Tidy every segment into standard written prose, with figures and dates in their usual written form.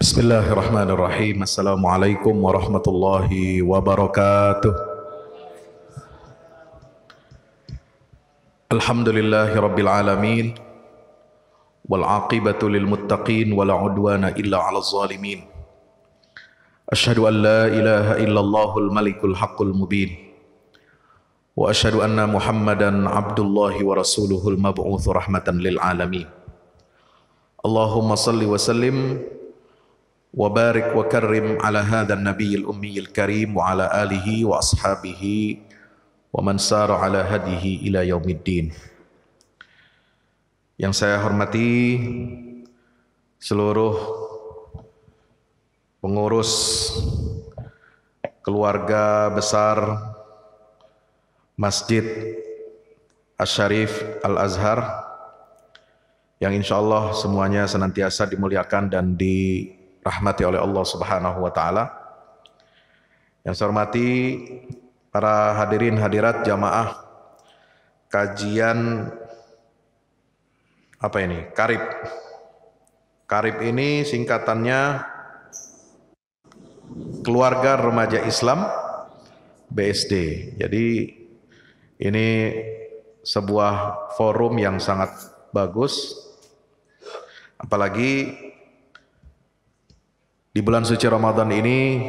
Bismillahirrahmanirrahim. Assalamualaikum warahmatullahi wabarakatuh. Alhamdulillahi rabbil alamin. Wal aqibatu lil muttaqin wala udwana illa 'alal zalimin. Asyhadu an la ilaha illallahul malikul haqqul mubin. Wa asyhadu anna Muhammadan abdullahi wa rasuluhul mab'uts rahmatan lil alamin. Allahumma salli wa sallim wa barik wa karrim ala hadzal nabiyil ummiyil karim wa ala alihi wa ashabihi wa man sara ala hadihi ila yaumiddin. Yang saya hormati seluruh pengurus keluarga besar Masjid Asy-Syarif Al-Azhar yang insyaallah semuanya senantiasa dimuliakan dan dirahmati oleh Allah Subhanahu wa taala. Yang saya hormati para hadirin hadirat jamaah kajian apa ini? Karib. Karib ini singkatannya Keluarga Remaja Islam BSD. Jadi ini sebuah forum yang sangat bagus. Apalagi di bulan suci Ramadan ini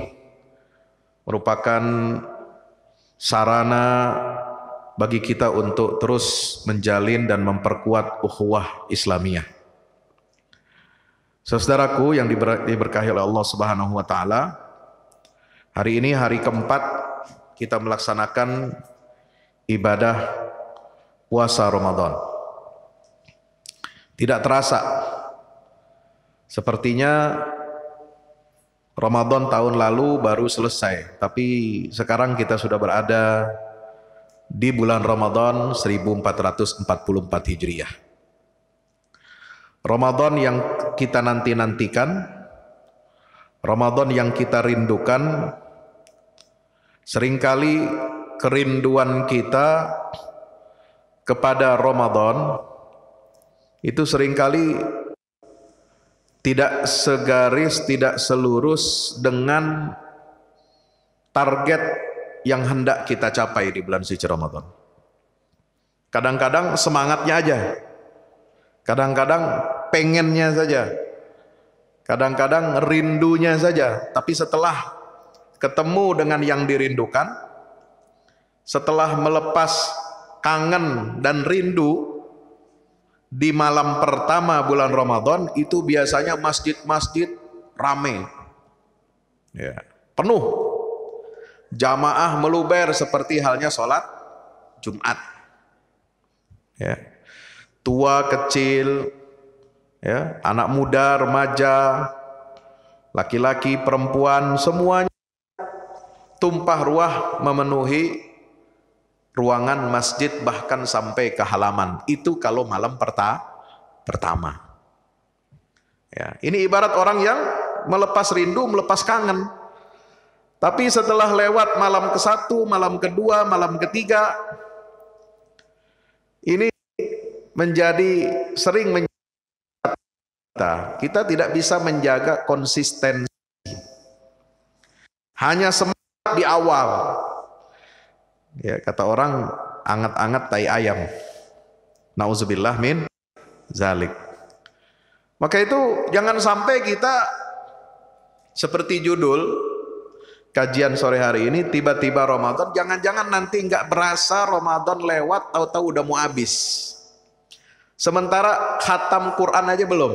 merupakan sarana bagi kita untuk terus menjalin dan memperkuat ukhuwah Islamiyah. Saudaraku yang diberkahi oleh Allah Subhanahu wa taala, hari ini hari keempat kita melaksanakan ibadah puasa Ramadan. Tidak terasa, sepertinya Ramadan tahun lalu baru selesai, tapi sekarang kita sudah berada di bulan Ramadan 1444 Hijriah. Ramadan yang kita nanti-nantikan, Ramadan yang kita rindukan. Seringkali kerinduan kita kepada Ramadan itu seringkali tidak segaris, tidak selurus dengan target yang hendak kita capai di bulan suci Ramadan. Kadang-kadang semangatnya aja, kadang-kadang pengennya saja, kadang-kadang rindunya saja, tapi setelah ketemu dengan yang dirindukan, setelah melepas kangen dan rindu di malam pertama bulan Ramadan, itu biasanya masjid-masjid rame, ya, penuh, jamaah meluber seperti halnya sholat Jumat, ya, tua kecil, ya, anak muda, remaja, laki-laki, perempuan, semuanya tumpah ruah memenuhi ruangan masjid, bahkan sampai ke halaman. Itu kalau malam pertama. Ya, ini ibarat orang yang melepas rindu, melepas kangen. Tapi setelah lewat malam ke-1, malam kedua, malam ketiga, ini menjadi sering kita tidak bisa menjaga konsistensi. Hanya semangat di awal. Ya, kata orang anget-anget tai ayam. Nauzubillah min zalik. Maka itu jangan sampai kita seperti judul kajian sore hari ini, tiba-tiba Ramadan, jangan-jangan nanti nggak berasa Ramadan lewat, tahu-tahu udah mau habis. Sementara khatam Quran aja belum.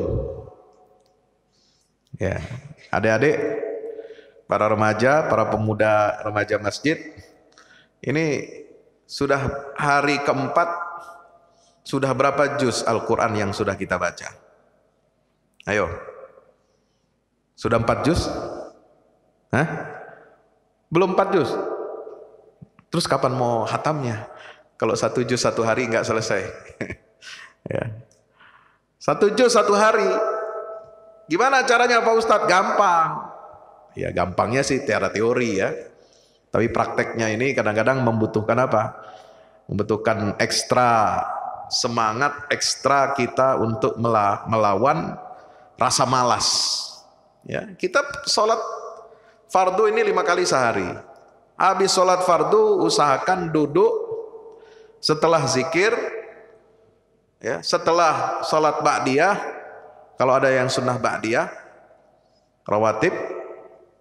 Ya, adik-adik, para remaja, para pemuda remaja masjid, ini sudah hari keempat, sudah berapa juz Al-Quran yang sudah kita baca? Ayo, sudah 4 juz? Hah? Belum 4 juz? Terus kapan mau khatamnya? Kalau 1 juz 1 hari nggak selesai. Ya. 1 juz 1 hari. Gimana caranya Pak Ustadz? Gampang. Ya, gampangnya sih teori ya. Tapi prakteknya ini kadang-kadang membutuhkan apa? Membutuhkan ekstra semangat, ekstra kita untuk melawan rasa malas. Ya, kita sholat fardu ini 5 kali sehari. Habis sholat fardu usahakan duduk setelah zikir, ya, setelah sholat ba'diyah, kalau ada yang sunnah ba'diyah, rawatib,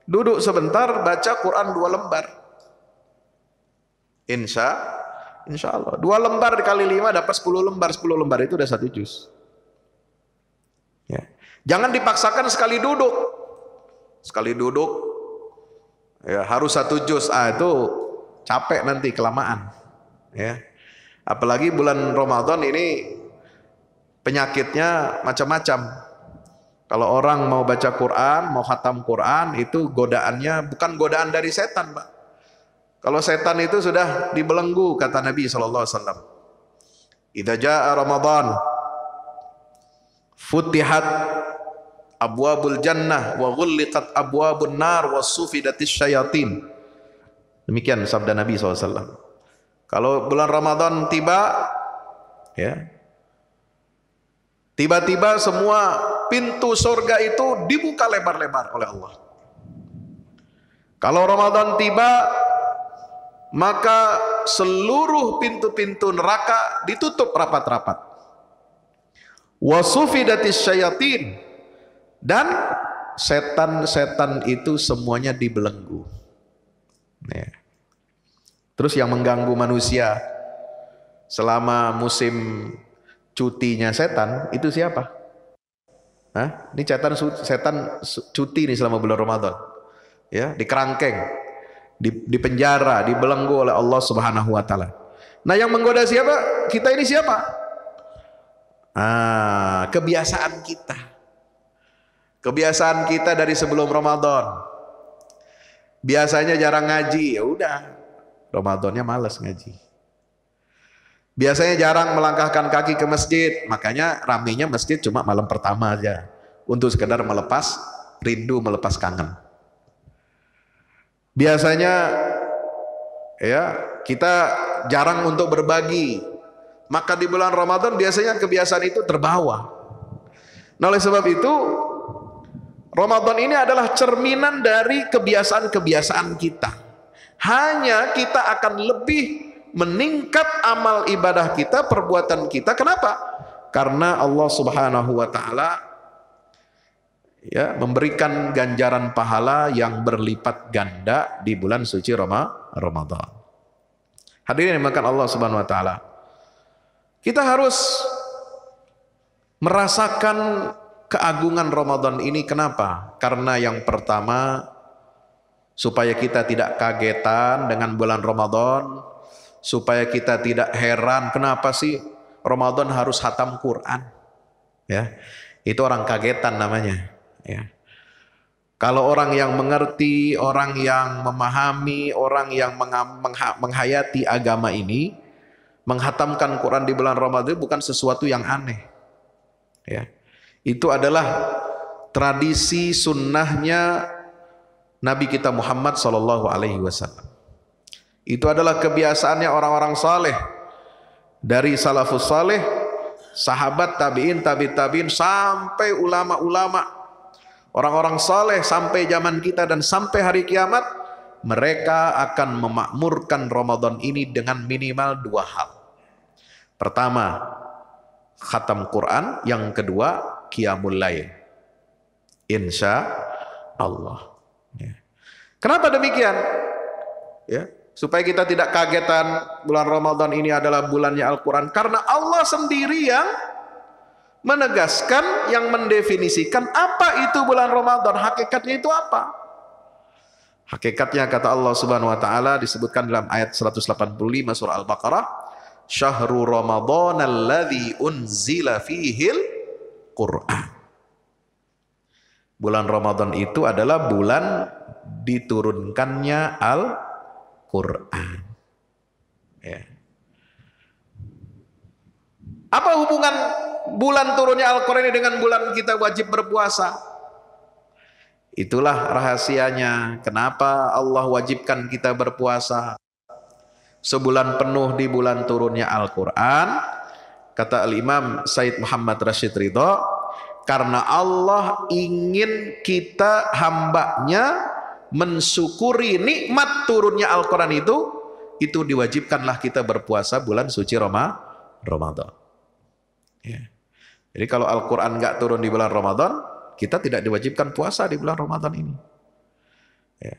duduk sebentar baca Quran 2 lembar. Insya Allah 2 lembar dikali 5 dapat 10 lembar. 10 lembar itu udah 1 juz. Ya. Jangan dipaksakan sekali duduk ya, harus 1 juz. Itu capek nanti, kelamaan ya. Apalagi bulan Ramadan ini penyakitnya macam-macam. Kalau orang mau baca Quran, mau khatam Quran, itu godaannya bukan godaan dari setan, Pak. Kalau setan itu sudah dibelenggu, kata Nabi SAW. Idza jaa Ramadan futihat abwabul jannah wa ghulliqat abwabun nar wa sufidatis syayatin. Demikian sabda Nabi SAW. Kalau bulan Ramadan tiba, ya, tiba-tiba semua pintu surga itu dibuka lebar-lebar oleh Allah. Kalau Ramadan tiba, maka seluruh pintu-pintu neraka ditutup rapat-rapat. Wasufidatis syayatin, dan setan-setan itu semuanya dibelenggu. Ya. Terus yang mengganggu manusia selama musim cutinya setan itu siapa? Hah? Ini setan cuti nih selama bulan Ramadan. Ya, dikerangkeng, di penjara, dibelenggu oleh Allah Subhanahu wa taala. Nah, yang menggoda siapa? Kita ini siapa? Kebiasaan kita. Kebiasaan kita dari sebelum Ramadan. Biasanya jarang ngaji, ya udah. Ramadannya malas ngaji. Biasanya jarang melangkahkan kaki ke masjid, makanya ramenya masjid cuma malam pertama aja. Untuk sekedar melepas rindu, melepas kangen. Biasanya ya kita jarang untuk berbagi, maka di bulan Ramadan biasanya kebiasaan itu terbawa. Nah, oleh sebab itu Ramadan ini adalah cerminan dari kebiasaan-kebiasaan kita. Hanya kita akan lebih meningkat amal ibadah kita, perbuatan kita. Kenapa? Karena Allah Subhanahu wa taala ya memberikan ganjaran pahala yang berlipat ganda di bulan suci Ramadan. Hadirin yang dimuliakan Allah Subhanahu wa taala. Kita harus merasakan keagungan Ramadan ini. Kenapa? Karena yang pertama, supaya kita tidak kagetan dengan bulan Ramadan, supaya kita tidak heran kenapa sih Ramadan harus khatam Quran. Ya. Itu orang kagetan namanya. Ya. Kalau orang yang mengerti, orang yang memahami, orang yang menghayati agama ini, menghatamkan Quran di bulan Ramadan bukan sesuatu yang aneh. Ya. Itu adalah tradisi sunnahnya Nabi kita Muhammad SAW. Itu adalah kebiasaannya orang-orang saleh, dari salafus saleh, sahabat, tabi'in, tabi'in, sampai ulama-ulama, orang-orang saleh sampai zaman kita dan sampai hari kiamat. Mereka akan memakmurkan Ramadan ini dengan minimal 2 hal. Pertama, khatam Quran. Yang kedua, qiyamul lail. Insya Allah. Ya. Kenapa demikian? Ya, supaya kita tidak kagetan bulan Ramadan ini adalah bulannya Al-Quran. Karena Allah sendiri yang menegaskan, yang mendefinisikan apa itu bulan Ramadan. Hakikatnya itu apa? Hakikatnya kata Allah Subhanahu wa taala disebutkan dalam ayat 185 surah Al-Baqarah, Syahrul Ramadan alladzi unzila fihil Quran. Bulan Ramadan itu adalah bulan diturunkannya Al-Quran. Ya. Apa hubungan bulan turunnya Al-Quran ini dengan bulan kita wajib berpuasa? Itulah rahasianya. Kenapa Allah wajibkan kita berpuasa sebulan penuh di bulan turunnya Al-Quran? Kata Al-Imam Said Muhammad Rashid Ridho, Karena Allah ingin kita hambanya mensyukuri nikmat turunnya Al-Quran itu diwajibkanlah kita berpuasa bulan suci Ramadan. Ya. Jadi kalau Al-Quran nggak turun di bulan Ramadan, kita tidak diwajibkan puasa di bulan Ramadan ini. Ya.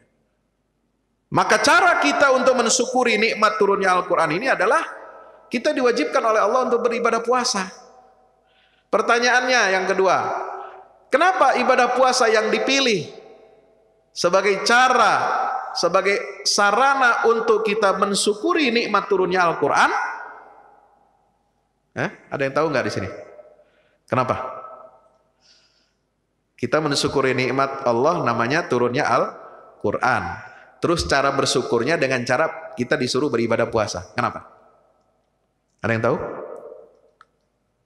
Maka cara kita untuk mensyukuri nikmat turunnya Al-Quran ini adalah kita diwajibkan oleh Allah untuk beribadah puasa. Pertanyaannya yang kedua, kenapa ibadah puasa yang dipilih sebagai cara, sebagai sarana untuk kita mensyukuri nikmat turunnya Al-Quran? Ada yang tahu nggak di sini? Kenapa? Kita mensyukuri nikmat Allah namanya turunnya Al-Quran. Terus cara bersyukurnya dengan cara kita disuruh beribadah puasa. Kenapa? Ada yang tahu?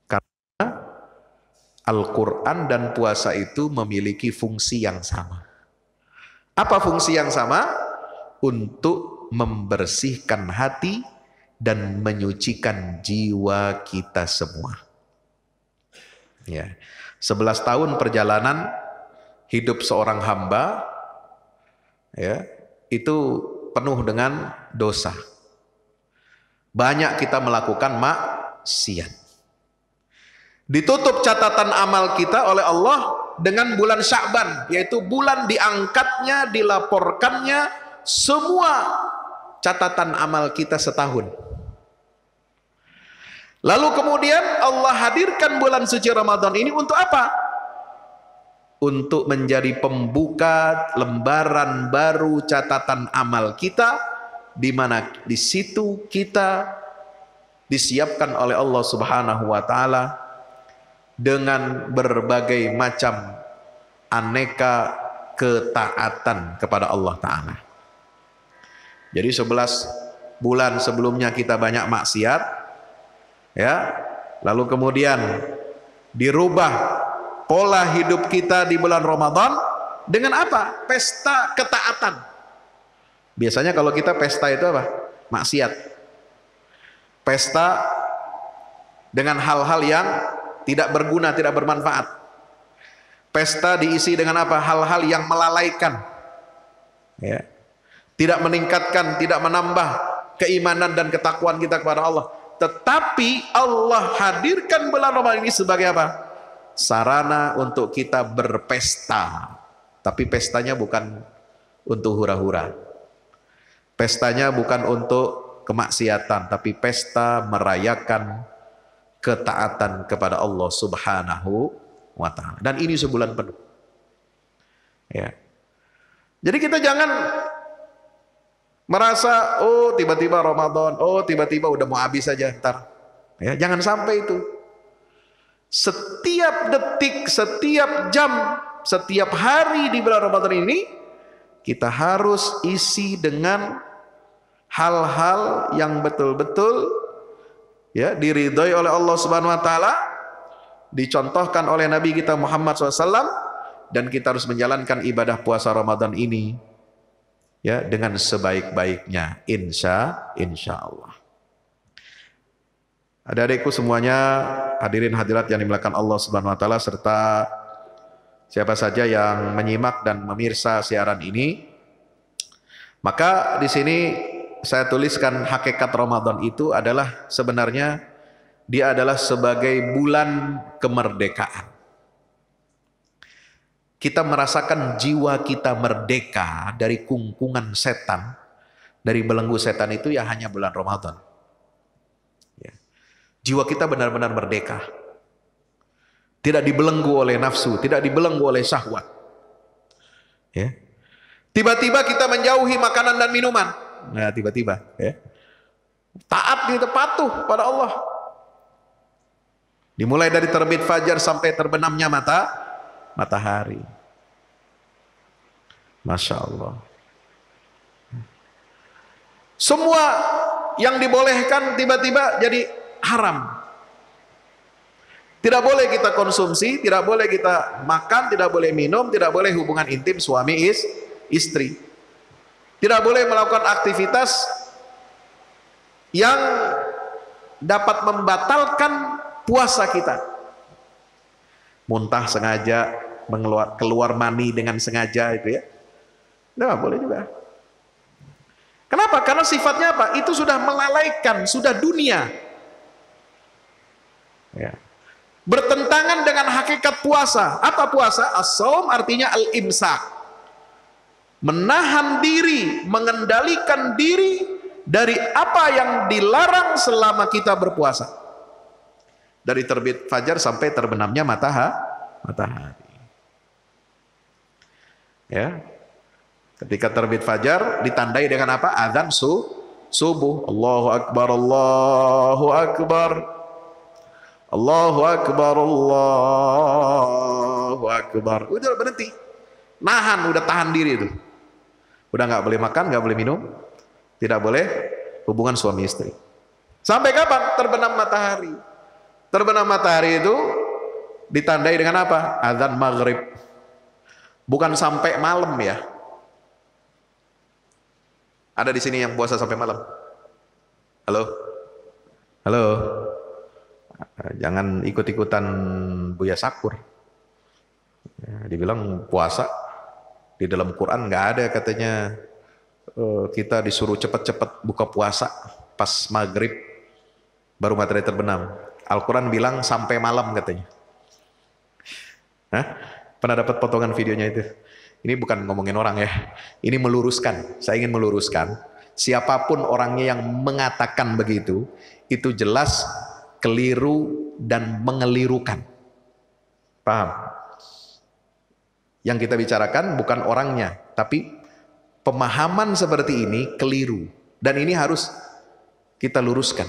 Karena Al-Quran dan puasa itu memiliki fungsi yang sama. Apa fungsi yang sama? Untuk membersihkan hati dan menyucikan jiwa kita semua. Ya, 11 tahun perjalanan hidup seorang hamba, ya, itu penuh dengan dosa. Banyak kita melakukan maksiat. Ditutup catatan amal kita oleh Allah dengan bulan Sya'ban, yaitu bulan diangkatnya, dilaporkannya semua catatan amal kita setahun. Lalu kemudian Allah hadirkan bulan suci Ramadan ini untuk apa? Untuk menjadi pembuka lembaran baru catatan amal kita, di mana di situ kita disiapkan oleh Allah Subhanahu wa taala dengan berbagai macam aneka ketaatan kepada Allah taala. Jadi 11 bulan sebelumnya kita banyak maksiat, ya. Lalu kemudian dirubah pola hidup kita di bulan Ramadan dengan apa? Pesta ketaatan. Biasanya kalau kita pesta itu apa? Maksiat. Pesta dengan hal-hal yang tidak berguna, tidak bermanfaat. Pesta diisi dengan apa? Hal-hal yang melalaikan, ya. Tidak meningkatkan, tidak menambah keimanan dan ketakwaan kita kepada Allah. Tetapi Allah hadirkan bulan Ramadan ini sebagai apa? Sarana untuk kita berpesta. Tapi pestanya bukan untuk hura-hura. Pestanya bukan untuk kemaksiatan, tapi pesta merayakan ketaatan kepada Allah Subhanahu wa taala. Dan ini sebulan penuh. Ya. Jadi kita jangan merasa oh tiba-tiba Ramadan, oh tiba-tiba udah mau habis saja ntar. Ya, jangan sampai itu. Setiap detik, setiap jam, setiap hari di bulan Ramadan ini kita harus isi dengan hal-hal yang betul-betul, ya, diridhoi oleh Allah Subhanahu wa taala, dicontohkan oleh Nabi kita Muhammad SAW, dan kita harus menjalankan ibadah puasa Ramadan ini, ya, dengan sebaik-baiknya, insya Allah. Adik-adikku semuanya, hadirin hadirat yang dimuliakan Allah Subhanahu wa taala, serta siapa saja yang menyimak dan memirsa siaran ini, maka di sini saya tuliskan hakikat Ramadan itu adalah sebenarnya dia adalah sebagai bulan kemerdekaan. Kita merasakan jiwa kita merdeka dari kungkungan setan, dari belenggu setan itu ya hanya bulan Ramadan. Ya. Jiwa kita benar-benar merdeka. Tidak dibelenggu oleh nafsu, tidak dibelenggu oleh syahwat. Ya. Tiba-tiba kita menjauhi makanan dan minuman. Nah, tiba-tiba, ya. Taat kita, patuh pada Allah. Dimulai dari terbit fajar sampai terbenamnya matahari. Masya Allah. Semua yang dibolehkan tiba-tiba jadi haram. Tidak boleh kita konsumsi, tidak boleh kita makan, tidak boleh minum, tidak boleh hubungan intim suami istri. Tidak boleh melakukan aktivitas yang dapat membatalkan puasa kita. muntah sengaja, keluar mani dengan sengaja itu ya. Nggak boleh juga. Kenapa? Karena sifatnya apa? Itu sudah melalaikan, sudah dunia. Ya. Bertentangan dengan hakikat puasa. Apa puasa? As-shaum artinya al-imsak. Menahan diri, mengendalikan diri dari apa yang dilarang selama kita berpuasa. Dari terbit fajar sampai terbenamnya matahari. Ya. Ketika terbit fajar ditandai dengan apa? Adzan subuh. Allahu akbar, Allahu akbar. Allahu akbar, Allahu akbar. Udah berhenti. Nahan, udah tahan diri itu. Udah nggak boleh makan, nggak boleh minum, tidak boleh hubungan suami istri. Sampai kapan? Terbenam matahari. Terbenam matahari itu ditandai dengan apa? Adzan maghrib. Bukan sampai malam ya. Ada di sini yang puasa sampai malam? Halo? Halo? Jangan ikut-ikutan Buya Sakur. Ya, dibilang puasa. Di dalam Quran nggak ada katanya kita disuruh cepat-cepat buka puasa pas maghrib baru matahari terbenam. Al-Quran bilang sampai malam katanya. Hah? Pernah dapat potongan videonya itu? Ini bukan ngomongin orang ya, ini meluruskan. Saya ingin meluruskan, siapapun orangnya yang mengatakan begitu, itu jelas keliru dan mengelirukan. Paham? Yang kita bicarakan bukan orangnya, tapi pemahaman seperti ini keliru. Dan ini harus kita luruskan.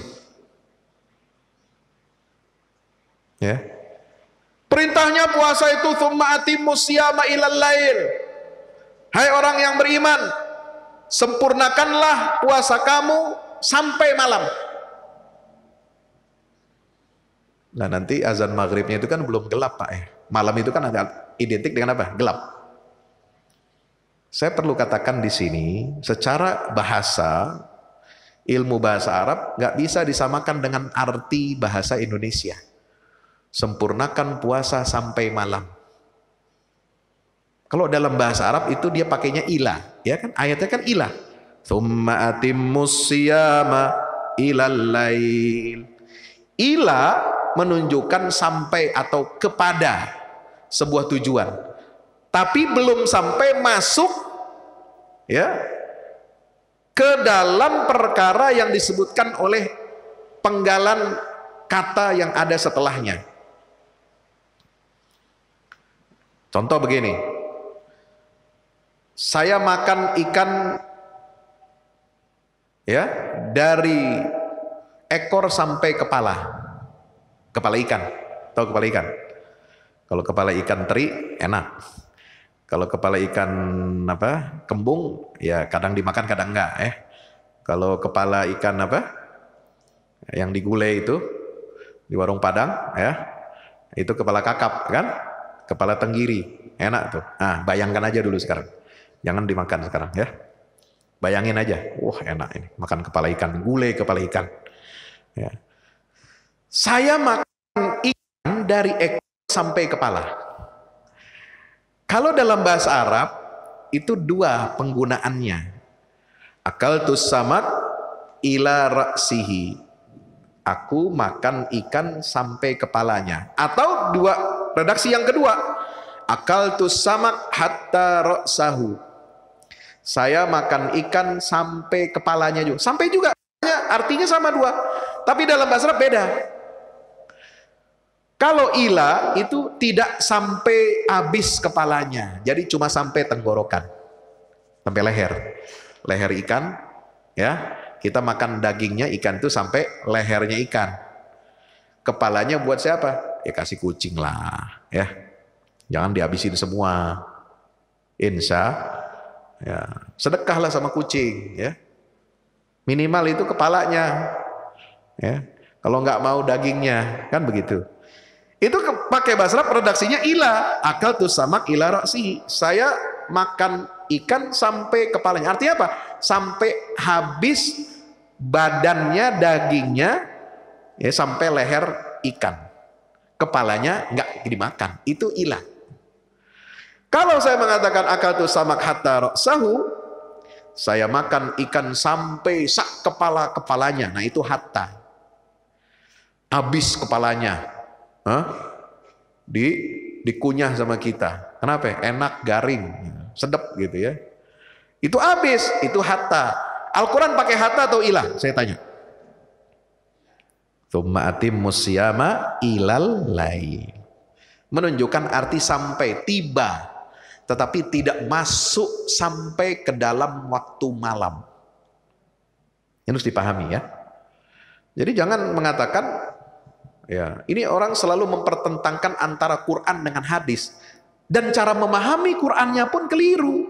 Ya. Perintahnya puasa itu tsumma atimmus syiyama ilal lail. Hai orang yang beriman, sempurnakanlah puasa kamu sampai malam. Nah nanti azan maghribnya itu kan belum gelap Pak ya. Malam itu kan ada identik dengan apa? Gelap. Saya perlu katakan di sini, secara bahasa, ilmu bahasa Arab nggak bisa disamakan dengan arti bahasa Indonesia. Sempurnakan puasa sampai malam. Kalau dalam bahasa Arab itu dia pakainya ilah, ya kan? Ayatnya kan ilah. Tsumma atimmus syiyama ilal lail. Ilah menunjukkan sampai atau kepada sebuah tujuan. Tapi belum sampai masuk ya ke dalam perkara yang disebutkan oleh penggalan kata yang ada setelahnya. Contoh begini, saya makan ikan ya dari ekor sampai kepala ikan. Tahu kepala ikan? Kalau kepala ikan teri enak. Kalau kepala ikan apa kembung ya kadang dimakan kadang enggak ya. Kalau kepala ikan apa yang digulai itu di warung Padang ya itu kepala kakap kan, kepala tenggiri enak tuh. Nah bayangkan aja dulu sekarang, jangan dimakan sekarang ya. Bayangin aja, wah enak ini makan kepala ikan, gulai kepala ikan. Ya. Saya makan ikan dari ekor sampai kepala. Kalau dalam bahasa Arab itu dua penggunaannya. Akaltus samak ila ra'sihi. Aku makan ikan sampai kepalanya. Atau dua redaksi yang kedua. Akaltus samak hatta ra'sahu. Saya makan ikan sampai kepalanya juga. Sampai juga artinya sama dua. Tapi dalam bahasa Arab beda. Kalau ila itu tidak sampai habis kepalanya. Jadi cuma sampai tenggorokan. Sampai leher. Leher ikan ya. Kita makan dagingnya ikan itu sampai lehernya ikan. Kepalanya buat siapa? Ya kasih kucing lah ya. Jangan dihabisin semua. Insya ya, sedekahlah sama kucing ya. Minimal itu kepalanya. Ya. Kalau nggak mau dagingnya, kan begitu. Itu pakai bahasa Arab redaksinya ila, akal tuh samak ila roksi. Saya makan ikan sampai kepalanya. Artinya apa? Sampai habis badannya, dagingnya, ya sampai leher ikan. kepalanya nggak dimakan, itu ilah. Kalau saya mengatakan akaltu samak hatta ra'sahu, saya makan ikan sampai sak kepalanya, nah itu hatta, habis kepalanya, dikunyah sama kita. Kenapa? Enak, garing, sedap gitu ya. Itu habis, itu hatta. Al-Quran pakai hatta atau ilah? Saya tanya. Tsumma atimmus siyama ilal lail. Menunjukkan arti sampai, tiba, tetapi tidak masuk sampai ke dalam waktu malam. Ini harus dipahami ya. Jadi jangan mengatakan, ya, ini orang selalu mempertentangkan antara Quran dengan hadis, dan cara memahami Qurannya pun keliru.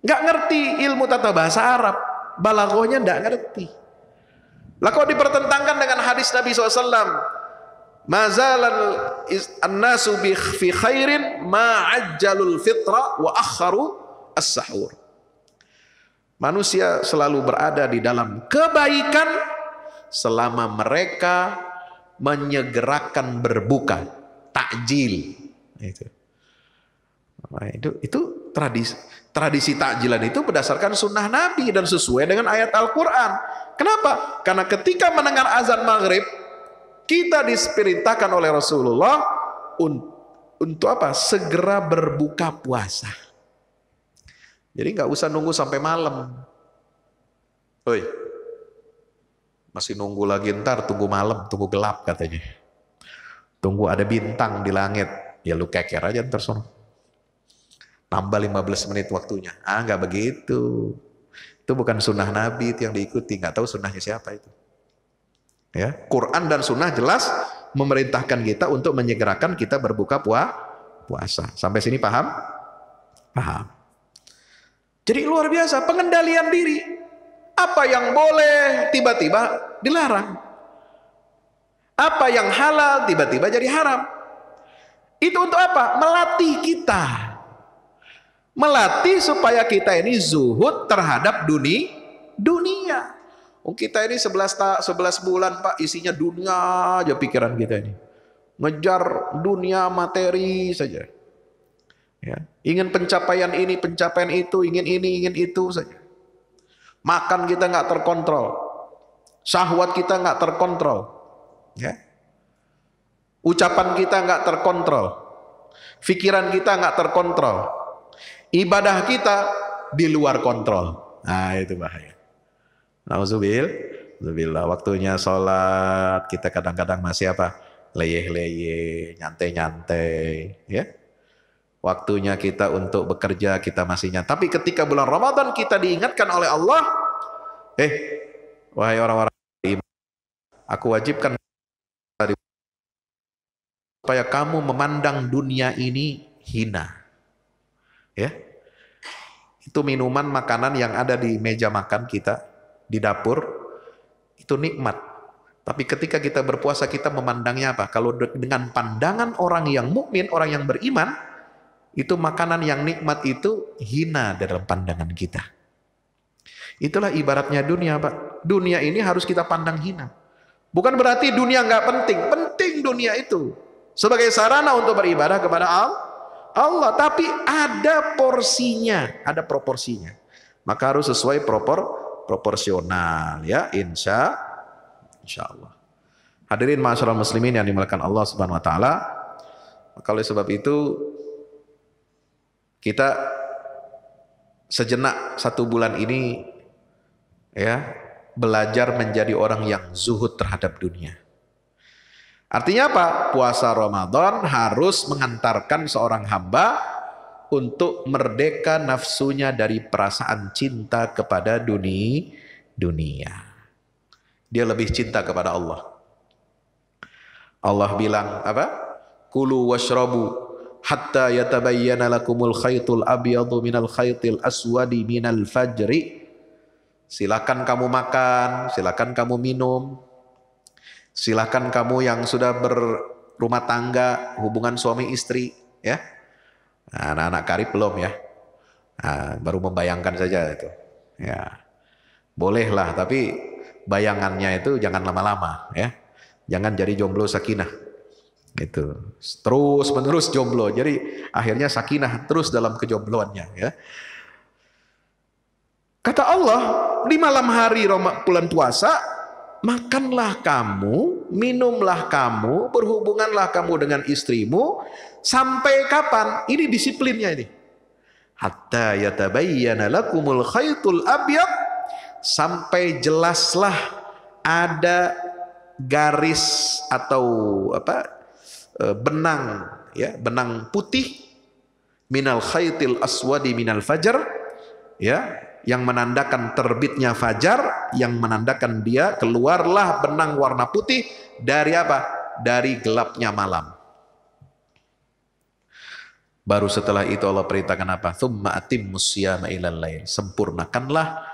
Nggak ngerti ilmu tata bahasa Arab, balaghahnya nggak ngerti. Lah kok dipertentangkan dengan hadis Nabi SAW? Mazalal an-nasu fi khairin ma'ajjalul fitra wa akharu as-sahur. Manusia selalu berada di dalam kebaikan selama mereka menyegerakan berbuka, takjil. Itu tradisi takjilan itu berdasarkan sunnah Nabi dan sesuai dengan ayat Al-Quran. Kenapa? Karena ketika mendengar azan maghrib, kita diperintahkan oleh Rasulullah untuk apa? Segera berbuka puasa. Jadi nggak usah nunggu sampai malam. Oi, masih nunggu lagi, ntar tunggu malam, tunggu gelap katanya. Tunggu ada bintang di langit, ya lu keker aja ntar sono. Tambah 15 menit waktunya. Nggak begitu. Itu bukan sunnah Nabi itu yang diikuti. Nggak tahu sunnahnya siapa itu. Ya, Quran dan sunnah jelas memerintahkan kita untuk menyegerakan kita berbuka puasa. Sampai sini paham? Paham. Jadi luar biasa pengendalian diri. Apa yang boleh tiba-tiba dilarang. Apa yang halal tiba-tiba jadi haram. Itu untuk apa? Melatih kita. Melatih supaya kita ini zuhud terhadap dunia. Kita ini 11 bulan Pak, isinya dunia aja pikiran kita ini. Ngejar dunia materi saja. Ya. Ingin pencapaian ini, pencapaian itu, ingin ini, ingin itu saja. Makan kita nggak terkontrol. Syahwat kita nggak terkontrol. Ya. Ucapan kita nggak terkontrol. Pikiran kita nggak terkontrol. Ibadah kita di luar kontrol. Nah itu bahaya. Nauzubillah, waktunya sholat kita kadang-kadang masih apa? Leyeh-leyeh, nyantai-nyantai, ya. Waktunya kita untuk bekerja kita masih nyantai. Tapi ketika bulan Ramadan kita diingatkan oleh Allah, wahai orang-orang beriman, aku wajibkan supaya kamu memandang dunia ini hina. Ya. Itu minuman, makanan yang ada di meja makan kita, di dapur, itu nikmat. Tapi ketika kita berpuasa kita memandangnya apa? Kalau dengan pandangan orang yang mukmin, orang yang beriman, itu makanan yang nikmat itu hina dalam pandangan kita. Itulah ibaratnya dunia, Pak. Dunia ini harus kita pandang hina. Bukan berarti dunia nggak penting. Penting dunia itu sebagai sarana untuk beribadah kepada Allah, tapi ada porsinya, ada proporsinya. Maka harus sesuai proporsional ya, insya Allah. Hadirin ma'asyiral muslimin yang dimuliakan Allah Subhanahu wa taala. Maka oleh sebab itu kita sejenak 1 bulan ini ya belajar menjadi orang yang zuhud terhadap dunia. Artinya apa? Puasa Ramadan harus mengantarkan seorang hamba untuk merdeka nafsunya dari perasaan cinta kepada dunia. Dia lebih cinta kepada Allah. Allah bilang apa? Kulu washrabu hatta yatabayyana lakumul khaytul abyadu minal khaytil aswadi minal fajri. Silakan kamu makan, silakan kamu minum. Silakan kamu yang sudah berumah tangga, hubungan suami istri, ya. Nah, anak-anak karib belum ya. Nah, baru membayangkan saja itu. Ya. Bolehlah, tapi bayangannya itu jangan lama-lama, ya. Jangan jadi jomblo sakinah. Itu terus menerus jomblo. Jadi akhirnya sakinah terus dalam kejombloannya ya. Kata Allah, di malam hari bulan puasa, makanlah kamu, minumlah kamu, berhubunganlah kamu dengan istrimu sampai kapan? Ini disiplinnya ini. Hatta yatabayyana lakumul khaytul abyad, sampai jelaslah ada garis atau benang ya, benang putih minal khaytil aswadi minal fajar ya, yang menandakan terbitnya fajar, yang menandakan dia keluarlah benang warna putih dari apa? Dari gelapnya malam. Baru setelah itu Allah perintahkan apa? Tsumma atimmus syiyama ilal lail. Sempurnakanlah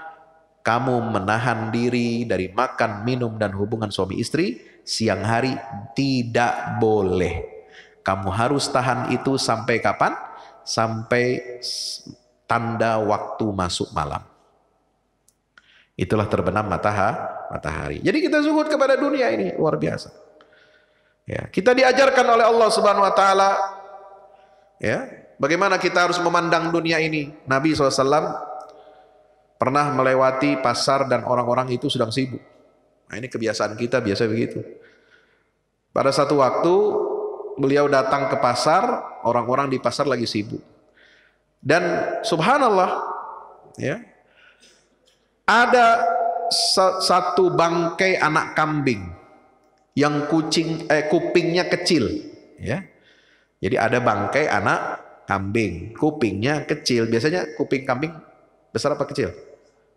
kamu menahan diri dari makan, minum dan hubungan suami istri siang hari, tidak boleh. Kamu harus tahan itu sampai kapan? Sampai tanda waktu masuk malam. Itulah terbenam matahari. Jadi kita zuhud kepada dunia ini luar biasa. Ya, kita diajarkan oleh Allah Subhanahu wa taala ya, bagaimana kita harus memandang dunia ini. Nabi SAW pernah melewati pasar dan orang-orang itu sedang sibuk. Nah, ini kebiasaan kita biasa begitu. Pada satu waktu beliau datang ke pasar, orang-orang di pasar lagi sibuk. Dan subhanallah ya, ada satu bangkai anak kambing yang kupingnya kecil ya. Jadi ada bangkai anak kambing, kupingnya kecil. Biasanya kuping kambing besar apa kecil?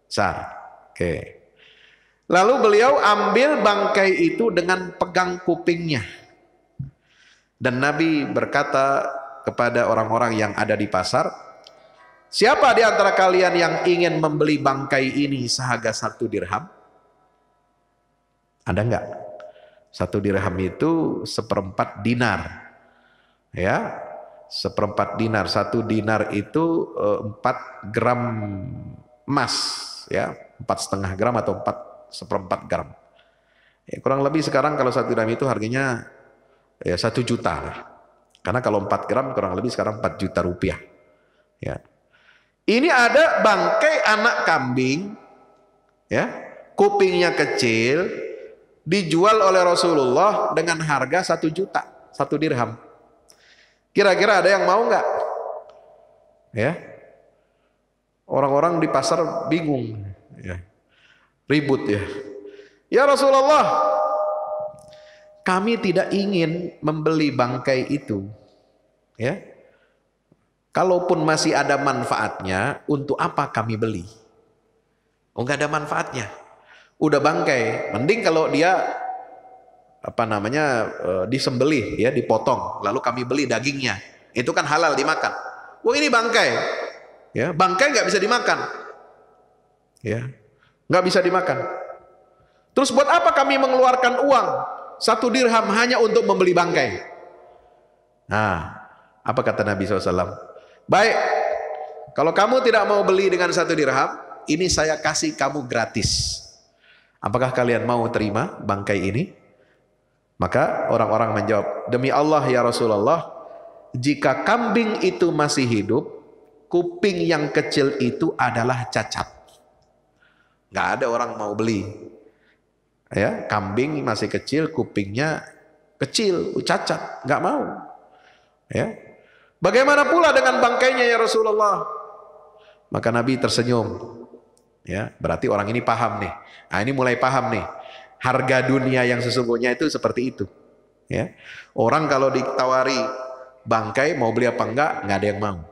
Besar. Oke. Lalu beliau ambil bangkai itu dengan pegang kupingnya. Dan Nabi berkata kepada orang-orang yang ada di pasar, siapa di antara kalian yang ingin membeli bangkai ini seharga 1 dirham? Ada enggak? 1 dirham itu 1/4 dinar. Ya, 1/4 dinar. 1 dinar itu 4 gram emas, ya, 4,5 gram atau 1/4 gram. Ya, kurang lebih sekarang kalau 1 dirham itu harganya ya 1 juta lah. Karena kalau 4 gram kurang lebih sekarang 4 juta rupiah. Ya. Ini ada bangkai anak kambing, ya, kupingnya kecil, dijual oleh Rasulullah dengan harga 1 juta, 1 dirham. Kira-kira ada yang mau nggak? Ya, orang-orang di pasar bingung, ya, ribut ya. Ya Rasulullah, kami tidak ingin membeli bangkai itu, ya. Kalaupun masih ada manfaatnya, untuk apa kami beli? Oh, nggak ada manfaatnya. Udah bangkai, mending kalau dia disembelih ya, dipotong, lalu kami beli dagingnya. Itu kan halal dimakan. Wah, ini bangkai. Ya, bangkai nggak bisa dimakan. Ya, nggak bisa dimakan. Terus buat apa kami mengeluarkan uang 1 dirham hanya untuk membeli bangkai? Nah, apa kata Nabi SAW? Baik, kalau kamu tidak mau beli dengan 1 dirham, ini saya kasih kamu gratis. Apakah kalian mau terima bangkai ini? Maka orang-orang menjawab, demi Allah ya Rasulullah, jika kambing itu masih hidup, kuping yang kecil itu adalah cacat. Nggak ada orang mau beli. Ya, kambing masih kecil, kupingnya kecil, cacat, nggak mau. Ya. Bagaimana pula dengan bangkainya ya Rasulullah? Maka Nabi tersenyum. Ya, berarti orang ini paham nih. Nah, ini mulai paham nih. Harga dunia yang sesungguhnya itu seperti itu. Ya. Orang kalau ditawari bangkai mau beli apa enggak ada yang mau.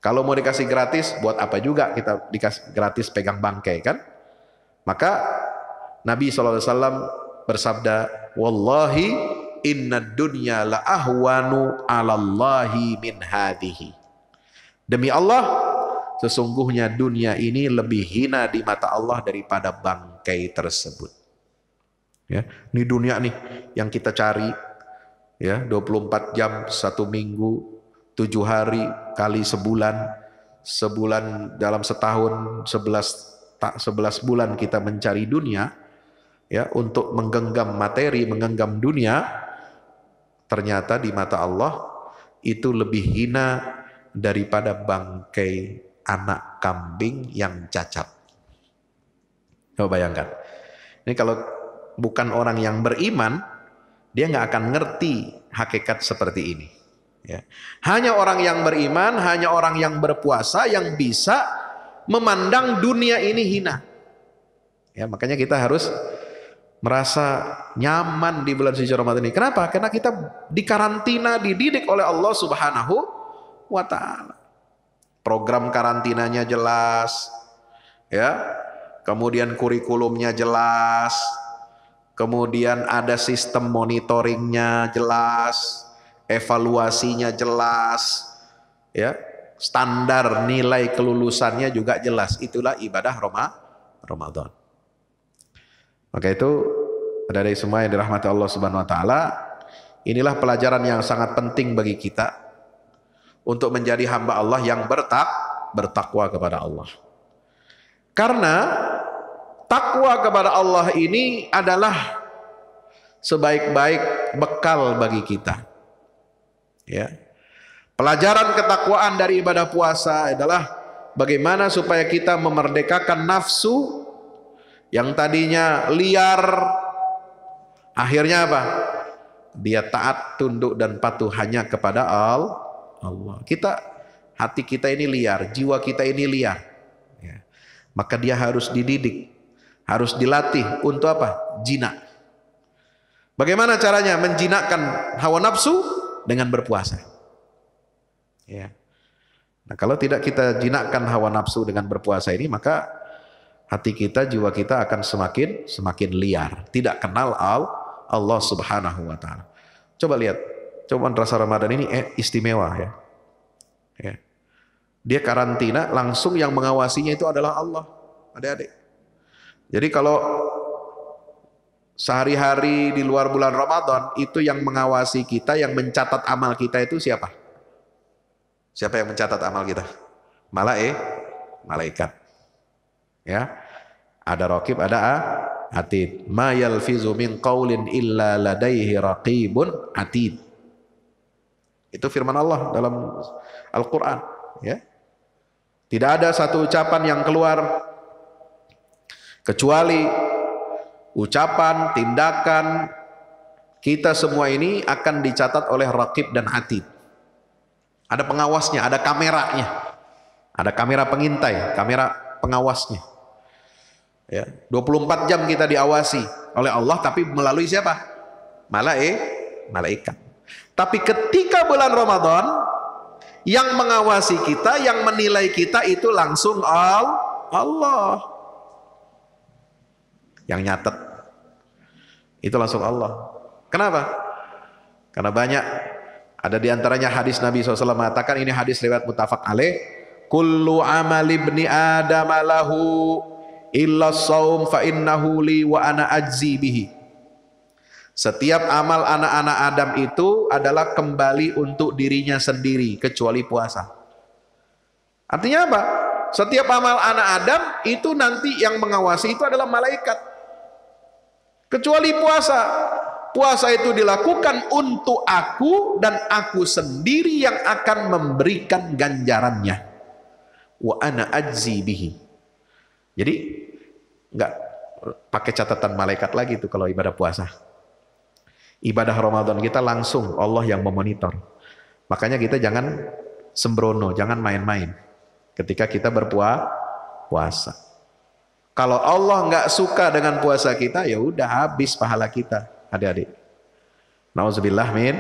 Kalau mau dikasih gratis, buat apa juga kita dikasih gratis pegang bangkai kan? Maka Nabi SAW bersabda, wallahi inna dunya la ahwanu 'alallahi min hadhihi. Demi Allah, sesungguhnya dunia ini lebih hina di mata Allah daripada bangkai tersebut. Ya, ini dunia nih yang kita cari ya, 24 jam 1 minggu, 7 hari kali sebulan dalam setahun 11 bulan kita mencari dunia ya, untuk menggenggam materi, menggenggam dunia. ternyata di mata Allah itu lebih hina daripada bangkai anak kambing yang cacat. Coba bayangkan. Ini kalau bukan orang yang beriman, dia nggak akan ngerti hakikat seperti ini. Ya. Hanya orang yang beriman, hanya orang yang berpuasa yang bisa memandang dunia ini hina. Ya, makanya kita harus merasa nyaman di bulan suci Ramadan ini. Kenapa? Karena kita dikarantina, dididik oleh Allah Subhanahu wa Ta'ala. Program karantinanya jelas, ya. Kemudian kurikulumnya jelas, kemudian ada sistem monitoringnya jelas, evaluasinya jelas, ya, standar nilai kelulusannya juga jelas. Itulah ibadah Ramadan. Maka itu, dari semua yang dirahmati Allah Subhanahu Wa Taala, inilah pelajaran yang sangat penting bagi kita untuk menjadi hamba Allah yang bertakwa kepada Allah. Karena takwa kepada Allah ini adalah sebaik-baik bekal bagi kita. Ya. Pelajaran ketakwaan dari ibadah puasa adalah bagaimana supaya kita memerdekakan nafsu yang tadinya liar, akhirnya apa? Dia taat, tunduk dan patuh hanya kepada Allah. Hati kita ini liar, jiwa kita ini liar. Ya. Maka dia harus dididik, harus dilatih untuk apa? Jinak. Bagaimana caranya menjinakkan hawa nafsu? Dengan berpuasa. Ya. Nah, kalau tidak kita jinakkan hawa nafsu dengan berpuasa ini, maka hati kita, jiwa kita akan semakin liar, tidak kenal Allah Subhanahu wa Ta'ala. Coba lihat, coba rasa Ramadan ini istimewa ya. Ya. Dia karantina, langsung yang mengawasinya itu adalah Allah, adik-adik. Jadi kalau sehari-hari di luar bulan Ramadan, itu yang mengawasi kita, yang mencatat amal kita itu siapa? Siapa yang mencatat amal kita? Malaikat. Ya. Ada raqib, ada atid. Ma yalfizu min qaulin illa ladaihi raqibun atid. Itu firman Allah dalam Al-Qur'an, ya. Tidak ada satu ucapan yang keluar kecuali ucapan, tindakan kita semua ini akan dicatat oleh raqib dan atid. Ada pengawasnya, ada kameranya. Ada kamera pengintai, kamera pengawasnya. Ya, 24 jam kita diawasi oleh Allah, tapi melalui siapa? Malaikat. Tapi ketika bulan Ramadan, yang mengawasi kita, yang menilai kita itu langsung Allah. Yang nyatet itu langsung Allah. Kenapa? Karena banyak, ada diantaranya hadis Nabi SAW mengatakan, ini hadis riwayat muttafaq alaih, kullu amali ibni adam lahu illa shaum fa innahu li wa ana ajzi bihi. Setiap amal anak-anak Adam itu adalah kembali untuk dirinya sendiri kecuali puasa. Artinya apa? Setiap amal anak Adam itu nanti yang mengawasi itu adalah malaikat. Kecuali puasa. Puasa itu dilakukan untuk aku dan aku sendiri yang akan memberikan ganjarannya. Wa ana ajzi bihi. Jadi enggak pakai catatan malaikat lagi tuh kalau ibadah puasa. Ibadah Ramadan kita langsung Allah yang memonitor. Makanya kita jangan sembrono, jangan main-main ketika kita berpuasa. Kalau Allah nggak suka dengan puasa kita, ya udah habis pahala kita, adik-adik. Nauzubillah min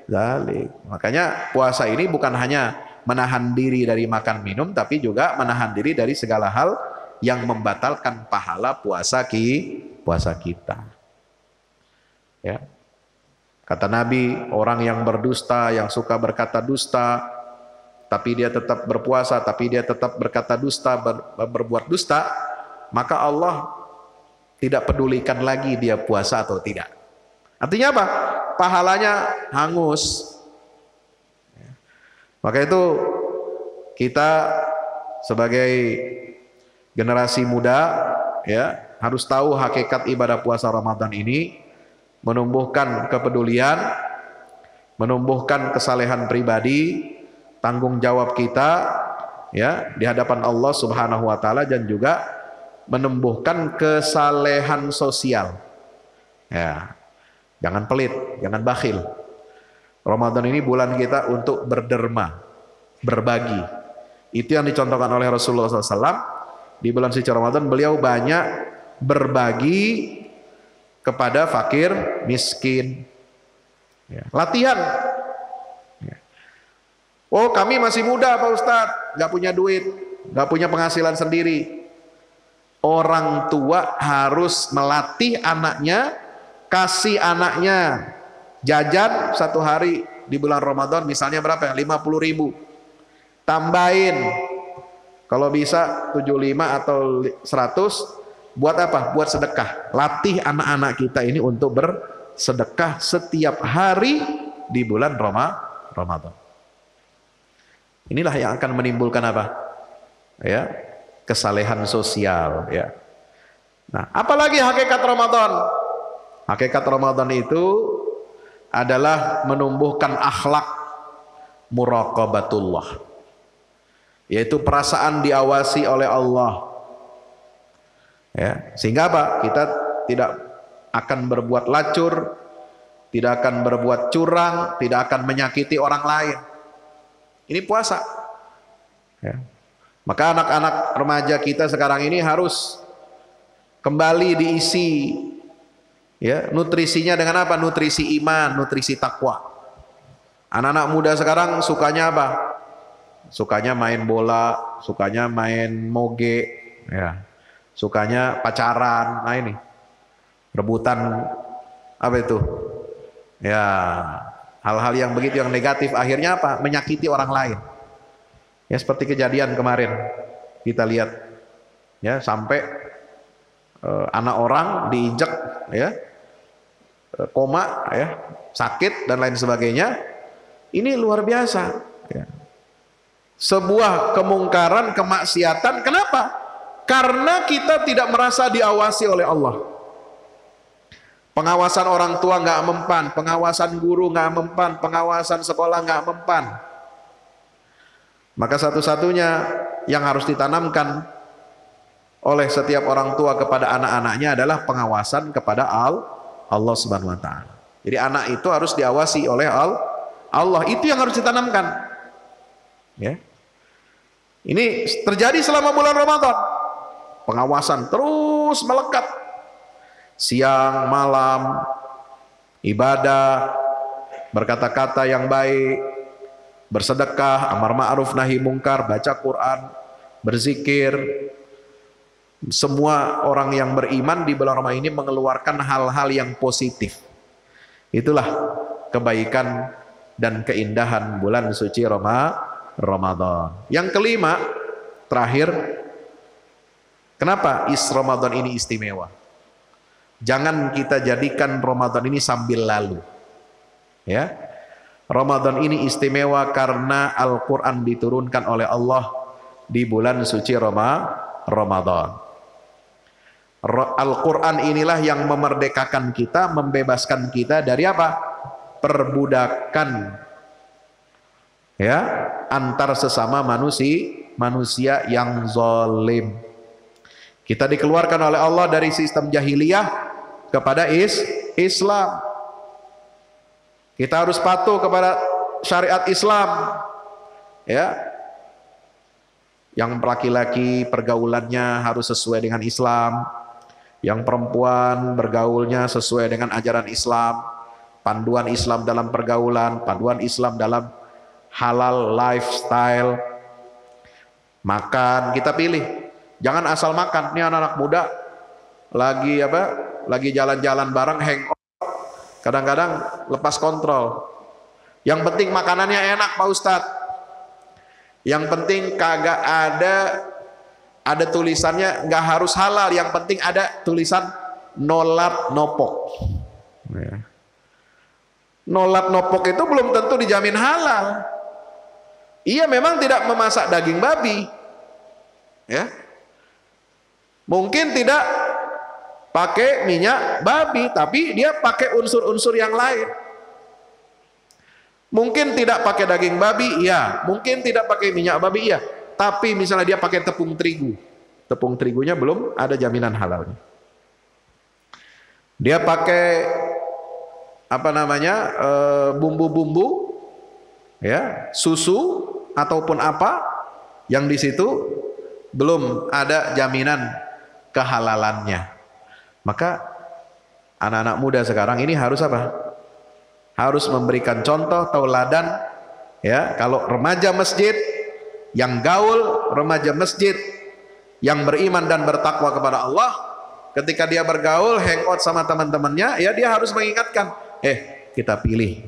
dzalik. Makanya puasa ini bukan hanya menahan diri dari makan minum, tapi juga menahan diri dari segala hal yang membatalkan pahala puasa kita. Ya. Kata Nabi, orang yang berdusta, yang suka berkata dusta, tapi dia tetap berpuasa, tapi dia tetap berkata dusta, berbuat dusta, maka Allah tidak pedulikan lagi dia puasa atau tidak. Artinya apa? Pahalanya hangus. Maka itu kita sebagai generasi muda ya harus tahu hakikat ibadah puasa Ramadan ini, menumbuhkan kepedulian, menumbuhkan kesalehan pribadi, tanggung jawab kita ya di hadapan Allah Subhanahu wa taala, dan juga menumbuhkan kesalehan sosial. Ya. Jangan pelit, jangan bakhil. Ramadan ini bulan kita untuk berderma, berbagi. Itu yang dicontohkan oleh Rasulullah SAW. Di bulan suci Ramadan beliau banyak berbagi kepada fakir, miskin. Ya. Latihan. Ya. Oh, kami masih muda Pak Ustadz, gak punya duit, gak punya penghasilan sendiri. Orang tua harus melatih anaknya, kasih anaknya jajan satu hari di bulan Ramadan misalnya berapa ya? 50.000. Tambahin kalau bisa 75 atau 100. Buat apa? Buat sedekah. Latih anak-anak kita ini untuk bersedekah setiap hari di bulan Ramadan. Inilah yang akan menimbulkan apa? Ya, kesalehan sosial ya. Nah, apalagi hakikat Ramadan? Hakikat Ramadan itu adalah menumbuhkan akhlak muraqabatullah, yaitu perasaan diawasi oleh Allah. Ya, sehingga apa? Kita tidak akan berbuat lacur, tidak akan berbuat curang, tidak akan menyakiti orang lain. Ini puasa. Ya. Maka anak-anak remaja kita sekarang ini harus kembali diisi ya nutrisinya dengan apa? Nutrisi iman, nutrisi takwa. Anak-anak muda sekarang sukanya apa? Sukanya main bola, sukanya main moge, ya. Sukanya pacaran. Nah ini rebutan apa itu? Ya, hal-hal yang begitu yang negatif akhirnya apa? Menyakiti orang lain. Ya seperti kejadian kemarin kita lihat ya, sampai anak orang diinjak ya, koma ya, sakit dan lain sebagainya. Ini luar biasa ya. Sebuah kemungkaran, kemaksiatan. Kenapa? Karena kita tidak merasa diawasi oleh Allah. Pengawasan orang tua nggak mempan, pengawasan guru nggak mempan, pengawasan sekolah nggak mempan. Maka satu-satunya yang harus ditanamkan oleh setiap orang tua kepada anak-anaknya adalah pengawasan kepada Allah Subhanahu wa taala. Jadi anak itu harus diawasi oleh Allah. Itu yang harus ditanamkan. Ya. Ini terjadi selama bulan Ramadan. Pengawasan terus melekat. Siang, malam, ibadah, berkata-kata yang baik, bersedekah, amar ma'ruf nahi mungkar, baca Quran, berzikir. Semua orang yang beriman di bulan Ramadan ini mengeluarkan hal-hal yang positif. Itulah kebaikan dan keindahan bulan suci Ramadan. Yang kelima, terakhir, kenapa Ramadan ini istimewa? Jangan kita jadikan Ramadan ini sambil lalu. Ya. Ramadan ini istimewa karena Al-Qur'an diturunkan oleh Allah di bulan suci Ramadan. Al-Qur'an inilah yang memerdekakan kita, membebaskan kita dari apa? Perbudakan. Ya, antar sesama manusia yang zalim. Kita dikeluarkan oleh Allah dari sistem jahiliyah kepada Islam. Kita harus patuh kepada syariat Islam. Ya. Yang laki-laki pergaulannya harus sesuai dengan Islam. Yang perempuan bergaulnya sesuai dengan ajaran Islam. Panduan Islam dalam pergaulan, panduan Islam dalam halal lifestyle. Makan, kita pilih. Jangan asal makan. Ini anak-anak muda lagi apa? Lagi jalan-jalan bareng, hangout. Kadang-kadang lepas kontrol. Yang penting makanannya enak Pak Ustadz. Yang penting kagak ada tulisannya, nggak harus halal. Yang penting ada tulisan nolat nopok. Ya. Nolat nopok itu belum tentu dijamin halal. Ia memang tidak memasak daging babi. Ya. Mungkin tidak pakai minyak babi, tapi dia pakai unsur-unsur yang lain. Mungkin tidak pakai daging babi, iya. Mungkin tidak pakai minyak babi, iya. Tapi misalnya dia pakai tepung terigu. Tepung terigunya belum ada jaminan halalnya. Dia pakai apa namanya, bumbu-bumbu, ya, susu ataupun apa yang di situ belum ada jaminan kehalalannya. Maka anak-anak muda sekarang ini harus apa? Harus memberikan contoh tauladan, ya. Kalau remaja masjid yang gaul, remaja masjid yang beriman dan bertakwa kepada Allah, ketika dia bergaul, hangout sama teman-temannya, ya dia harus mengingatkan, kita pilih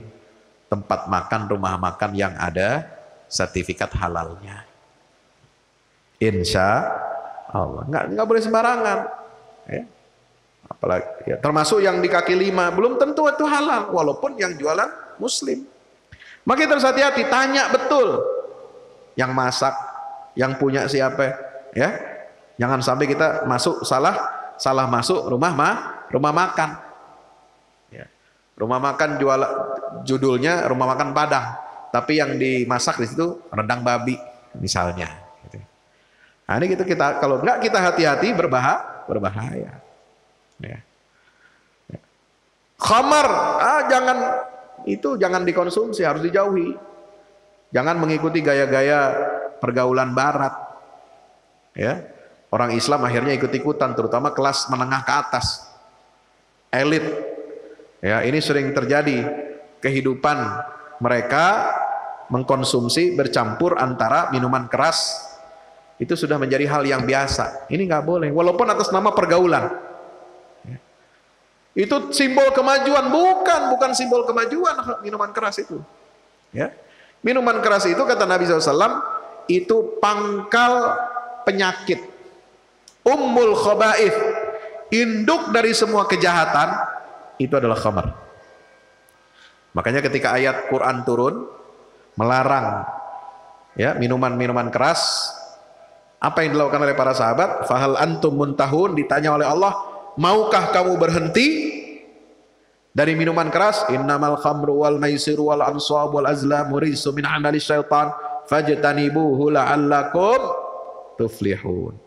tempat makan, rumah makan yang ada sertifikat halalnya. Insya Allah, nggak boleh sembarangan, ya. Apalagi ya, termasuk yang di kaki lima belum tentu itu halal, walaupun yang jualan muslim. Maka terus hati-hati, tanya betul yang masak, yang punya siapa, ya. Jangan sampai kita masuk salah masuk rumah makan, ya. Rumah makan judulnya rumah makan Padang, tapi yang dimasak di situ rendang babi misalnya, gitu. Nah, ini gitu, kita kalau nggak kita hati-hati berbahaya. Ya. Ya. Khamar, jangan dikonsumsi, harus dijauhi. Jangan mengikuti gaya-gaya pergaulan barat, ya. Orang Islam akhirnya ikut-ikutan, terutama kelas menengah ke atas, elit, ya. Ini sering terjadi, kehidupan mereka mengkonsumsi bercampur antara minuman keras, itu sudah menjadi hal yang biasa. Ini nggak boleh, walaupun atas nama pergaulan. Itu simbol kemajuan, bukan simbol kemajuan minuman keras itu, ya. Minuman keras itu kata Nabi SAW itu pangkal penyakit, ummul khaba'ith, induk dari semua kejahatan itu adalah khamar. Makanya ketika ayat Quran turun melarang, ya, minuman-minuman keras, apa yang dilakukan oleh para sahabat? Fahal antum muntahun, ditanya oleh Allah, maukah kamu berhenti dari minuman keras? Innamal khamru wal maisiru wal ansab wal azlamu rijsun min amali syaitan fajtanibuhu la'allakum tuflihun.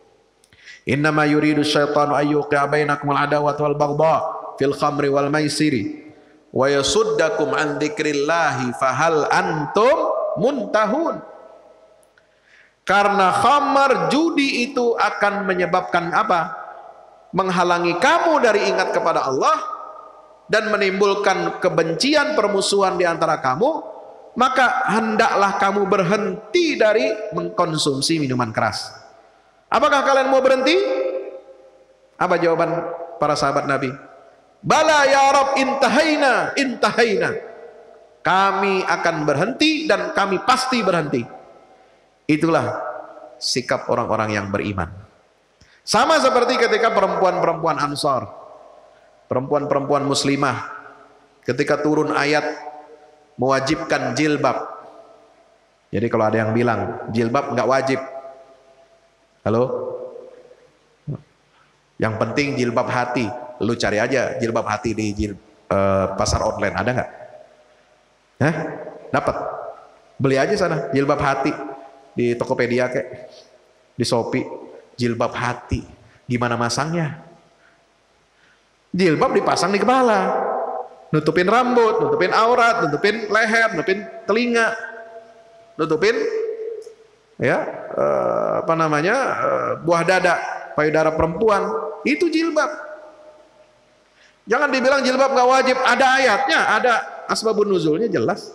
Innama yuridu syaitanu ayyuqi'a bainakum al-adawata wal baghdha fil khamri wal maisiri wa yasuddakum an dzikrillahi fahal antum muntahun. Karena khamar, judi itu akan menyebabkan apa? Menghalangi kamu dari ingat kepada Allah dan menimbulkan kebencian, permusuhan di antara kamu, maka hendaklah kamu berhenti dari mengkonsumsi minuman keras. Apakah kalian mau berhenti? Apa jawaban para sahabat Nabi? Bala ya Rabb, intahaina. Kami akan berhenti dan kami pasti berhenti. Itulah sikap orang-orang yang beriman. Sama seperti ketika perempuan-perempuan Ansar, perempuan-perempuan muslimah, ketika turun ayat mewajibkan jilbab. Jadi kalau ada yang bilang jilbab nggak wajib, halo, yang penting jilbab hati, lu cari aja jilbab hati di pasar online, ada nggak? Dapat, beli aja sana jilbab hati di Tokopedia kayak di Shopee. Jilbab hati, gimana masangnya? Jilbab dipasang di kepala, nutupin rambut, nutupin aurat, nutupin leher, nutupin telinga, nutupin, ya, buah dada, payudara perempuan. Itu jilbab. Jangan dibilang jilbab nggak wajib, ada ayatnya, ada asbabun nuzulnya jelas.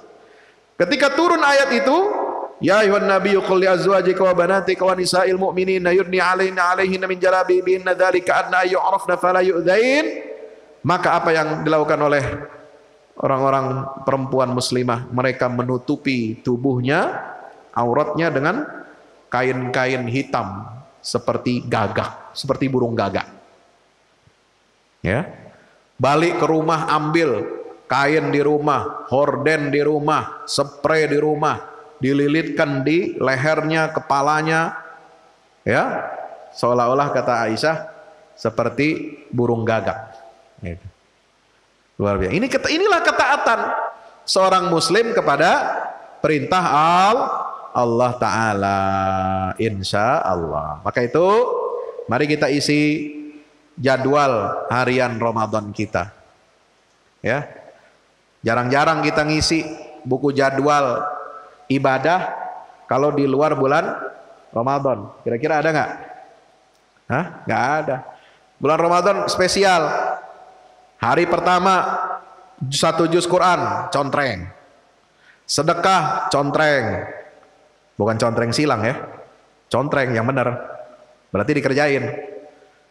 Ketika turun ayat itu, ya ayuhan nabiyyu qul li azwajika wa banatika wa nisa'il mu'minina yudni 'alaihinna min jalabibihinna dzalika adna yu'rafna fala yu'dzain. Maka apa yang dilakukan oleh orang-orang perempuan muslimah, mereka menutupi tubuhnya, auratnya dengan kain-kain hitam seperti gagak, seperti burung gagak. Ya. Balik ke rumah, ambil kain di rumah, horden di rumah, spray di rumah, dililitkan di lehernya, kepalanya, ya, seolah-olah kata Aisyah seperti burung gagak. Luar biasa. Inilah ketaatan. seorang muslim kepada perintah Allah Ta'ala, insya Allah. Maka itu mari kita isi jadwal harian Ramadan kita, ya. Jarang-jarang kita ngisi buku jadwal ibadah kalau di luar bulan Ramadan. Kira-kira ada nggak? Hah? Nggak ada. Bulan Ramadan spesial. Hari pertama 1 juz Quran, contreng. Sedekah, contreng. Bukan contreng silang ya. Contreng yang benar. Berarti dikerjain.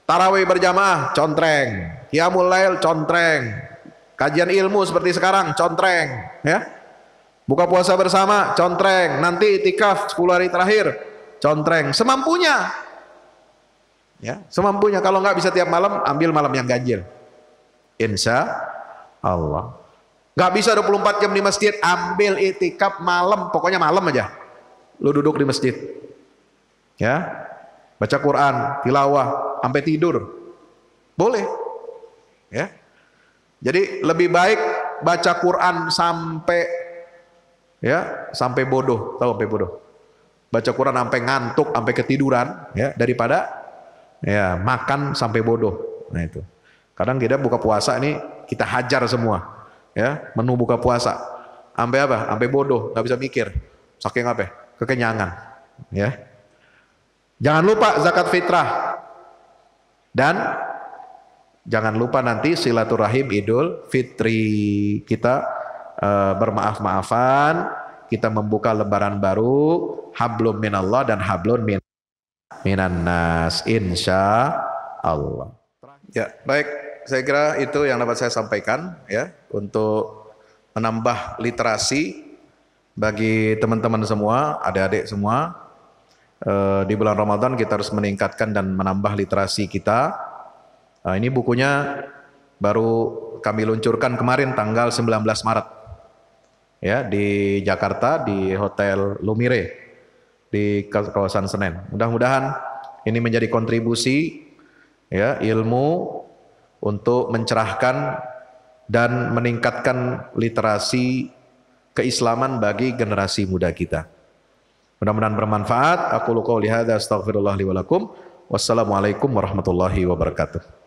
Tarawih berjamaah, contreng. Qiyamul lail, contreng. Kajian ilmu seperti sekarang, contreng, ya. Buka puasa bersama, contreng. Nanti itikaf 10 hari terakhir, contreng. Semampunya, ya, semampunya. Kalau nggak bisa tiap malam, ambil malam yang ganjil, insya Allah. Nggak bisa 24 jam di masjid, ambil itikaf malam, pokoknya malam aja. Lu duduk di masjid, ya, baca Quran, tilawah, sampai tidur, boleh, ya. Jadi lebih baik baca Quran sampai, ya, sampai bodoh, tahu sampai bodoh. Baca Quran sampai ngantuk, sampai ketiduran, ya, daripada ya makan sampai bodoh. Nah itu. Kadang kita buka puasa ini kita hajar semua, ya, menu buka puasa. Sampai apa? Sampai bodoh, nggak bisa mikir. Saking apa? Kekenyangan, ya. Jangan lupa zakat fitrah. Dan jangan lupa nanti silaturahim Idul Fitri. Kita bermaaf-maafan, kita membuka lembaran baru, hablum minallah dan hablun minan nas, insya Allah. Ya, baik, saya kira itu yang dapat saya sampaikan, ya, untuk menambah literasi bagi teman-teman semua, adik-adik semua. Di bulan Ramadan kita harus meningkatkan dan menambah literasi kita. Ini bukunya baru kami luncurkan kemarin tanggal 19 Maret, ya, di Jakarta di Hotel Lumire di kawasan Senen. Mudah-mudahan ini menjadi kontribusi, ya, ilmu untuk mencerahkan dan meningkatkan literasi keislaman bagi generasi muda kita. Mudah-mudahan bermanfaat. Aku qouli hadza astaghfirullah li wa lakum. Wassalamualaikum warahmatullahi wabarakatuh.